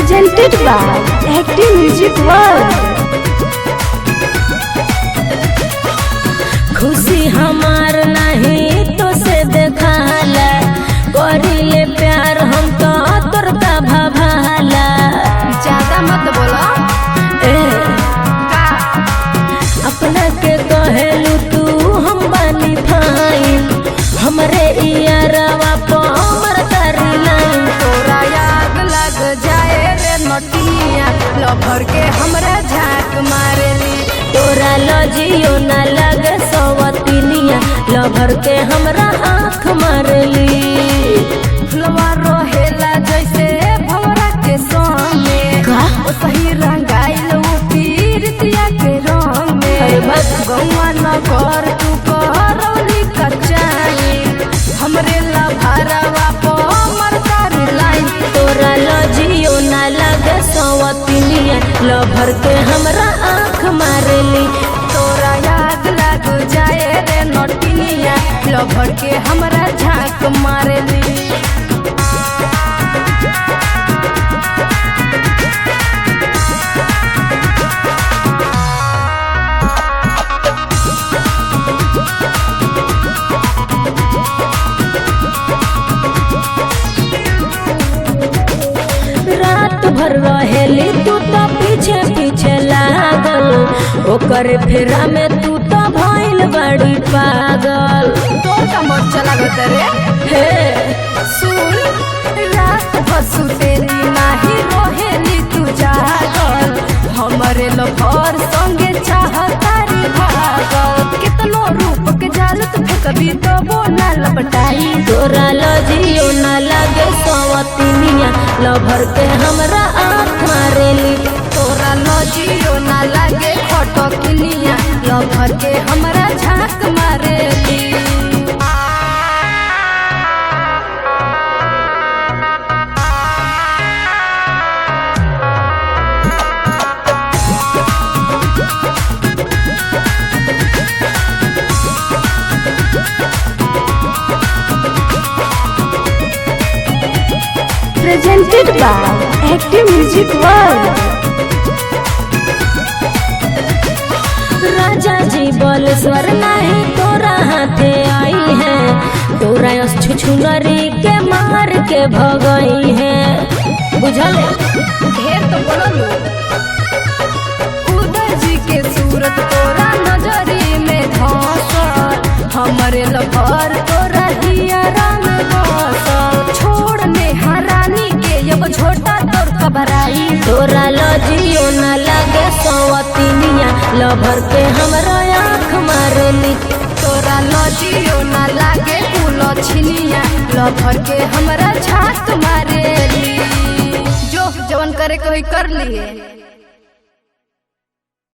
presented by Active Music World। खुशी हमार नहीं तो से देखाला, करिले प्यार हम तो तोरता भाभाला। ज्यादा मत बोलो अपना के कहेलू तू हम बानी फाइन, हमरे इयारवा पर हमर तारी लाइन। तोरा याद लग जाए रे नटिया, लभर के हमरा झाक मारेली। तोरा लजियो ना लगे सवतिनिया, लभर के हमरा आँख मारली। फुलवा रोहेला जैसे भवरा के संगे, ओ सही रंगाइल पीरितिया के रंग में। गौवा नगर तू करौली कच्चाई, हमरे लभरवा पर हमर तारी लाइन। तोरा लजियो ना लगे सवतिनिया, लभर के हमरा आँख मारली। तोरा याद लग जाए रे नटिया, लभर के हमरा झाक मारेली। रात भर रहेली तू तो पीछे पीछे लागल, ओकर फेरा में तू तो भइल बड़ी पागल। तोर का मोर्चा लागत रे हे सुन, रात भर सुतेली नाही रोहेली तू जागल, हमरे लभर संगे चाहतारी भागल। कितनो रूप के जाल तू कभी तो बोला लपटाई। तोरा लजियो ना लगे सवतिनिया, लभर के हमरा आँख मारेली। तोरा लजियो ना लागे खटकिनिया, लभर के हमरा झाक मारेली। presented by Active Music World। राजा जी बलेश्वर नहीं तोरा हाथे आई है, तोरा छुछुनरी के मार के भगई है। बुझल ढेर तो बोलो, उदय जी के सूरत तोरा नजरी में धसल, हमरे लभर तोरा हियरा में बसल। छोड़ने हरानी के अब छोटा तोर कबराई। तोरा लजियो ना लगे सवतिनिया, लभर के हमरा आँख मारली। तोरा लजियो ना लागे फूल छिनिया, लभर के हमरा झाक मारेली। जो जवन करे कोई कर लिए।